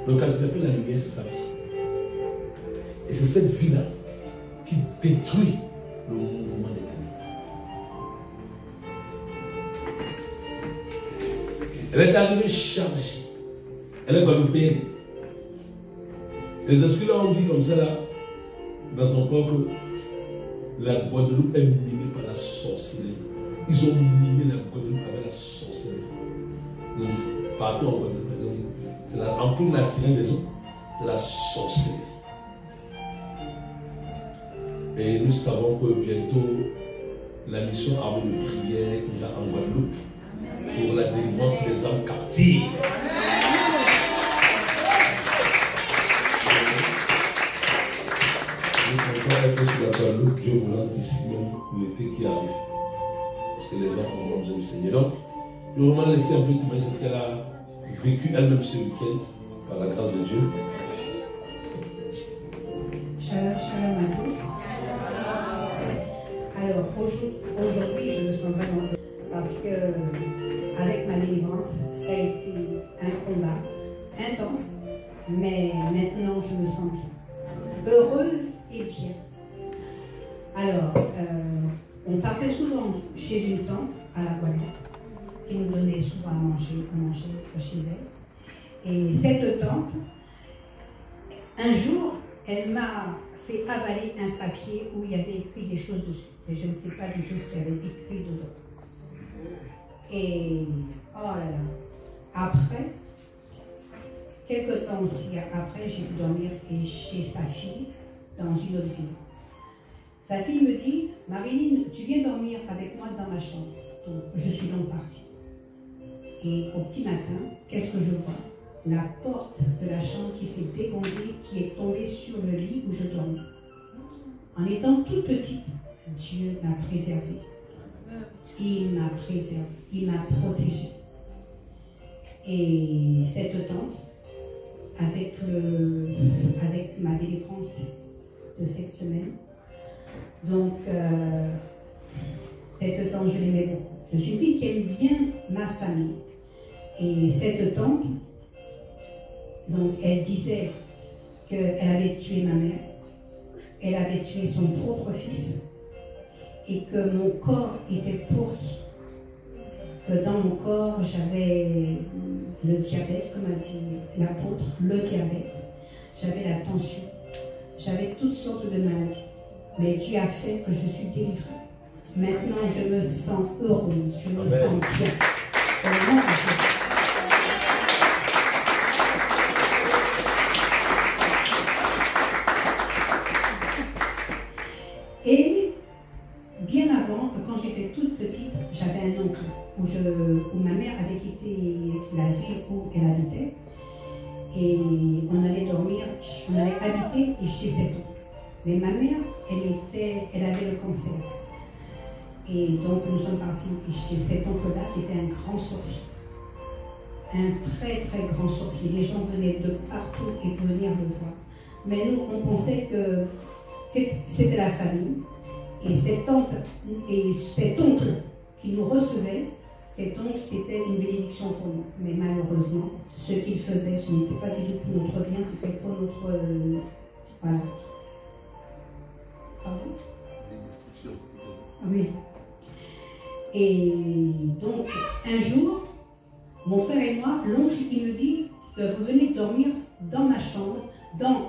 Donc quand il appelle la lumière, c'est sa vie. Et c'est cette vie-là qui détruit le mouvement des ténèbres. Elle est arrivée chargée. Elle est guadeloupéenne. Les esprits là ont dit comme ça là, dans son corps, que la Guadeloupe est minée par la sorcellerie. Ils ont miné la Guadeloupe avec la sorcellerie. Donc, partout en Guadeloupe, c'est en plus de la sirène des eaux, c'est la sorcellerie. Et nous savons que bientôt, la mission armée de prière qui va en Guadeloupe pour la délivrance des âmes captives. Être sur la Guadeloupe, Dieu voulait d'ici même l'été qui arrive. Parce que les âmes ont besoin du Seigneur. Donc, je vais vraiment laisser un peu témoigner ce qu'elle a vécu elle-même ce week-end, par la grâce de Dieu. Shalom, shalom à tous. Alors, aujourd'hui, je me sens vraiment heureuse parce que, avec ma délivrance, ça a été un combat intense, mais maintenant, je me sens bien. Heureuse et bien. Alors, on partait souvent chez une tante à la Guadeloupe qui nous donnait souvent à manger chez elle. Et cette tante, un jour, elle m'a fait avaler un papier où il y avait écrit des choses dessus. Et je ne sais pas du tout ce qu'il y avait écrit dedans. Et, oh là là, après, quelques temps aussi après, j'ai pu dormir chez sa fille dans une autre ville. Sa fille me dit, Marilyn, tu viens dormir avec moi dans ma chambre. Donc, je suis donc partie. Et au petit matin, qu'est-ce que je vois? La porte de la chambre qui s'est dégondée, qui est tombée sur le lit où je dormais. En étant toute petite, Dieu m'a préservée. Il m'a préservée, il m'a protégée. Et cette tante, avec ma délivrance de cette semaine, donc cette tante, je l'aimais beaucoup. Je suis une fille qui aime bien ma famille. Et cette tante, donc elle disait qu'elle avait tué ma mère, elle avait tué son propre fils, et que mon corps était pourri, que dans mon corps j'avais le diabète, comme a dit l'apôtre, le diabète, j'avais la tension, j'avais toutes sortes de maladies. Mais Dieu a fait que je suis délivrée. Maintenant, je me sens heureuse, je me sens bien. Et bien avant, quand j'étais toute petite, j'avais un oncle où ma mère avait quitté la ville où elle habitait. Et on allait dormir, on allait habiter chez cet oncle. Mais ma mère, elle avait le cancer. Et donc nous sommes partis chez cet oncle-là qui était un grand sorcier. Un très très grand sorcier. Les gens venaient de partout et pour venir le voir. Mais nous, on pensait que c'était la famille. Et cette tante et cet oncle qui nous recevait, cet oncle, c'était une bénédiction pour nous. Mais malheureusement, ce qu'il faisait, ce n'était pas du tout pour notre bien, c'était pour notre... voilà. Pardon? Oui. Et donc, un jour, mon frère et moi, l'oncle, il me dit que vous venez dormir dans ma chambre,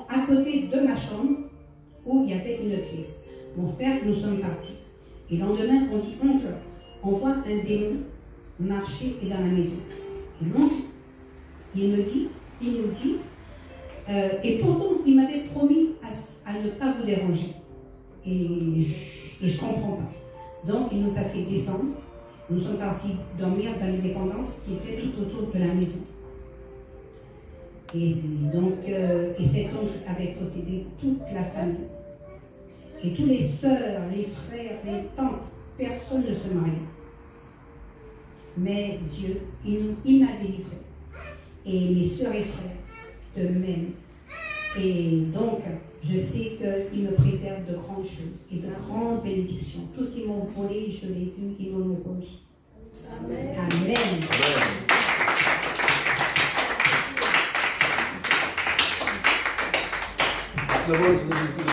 à côté de ma chambre, où il y avait une pièce. Mon frère, nous sommes partis. Et le lendemain, on dit, oncle, on voit un démon marcher dans la maison. Et l'oncle, il nous dit, et pourtant, il m'avait promis à ne pas vous déranger. Et je ne comprends pas. Donc, il nous a fait descendre. Nous sommes partis dormir dans l'indépendance qui était tout autour de la maison. Et donc, et cet oncle avait possédé toute la famille. Et tous les sœurs, les frères, les tantes, personne ne se mariait. Mais Dieu, il m'a délivré. Et mes sœurs et frères, de même. Et donc, je sais qu'il me préserve de grandes choses et de grandes bénédictions. Tout ce qu'ils m'ont volé, je l'ai vu, ils m'ont remis. Amen. Amen. La voix, c'est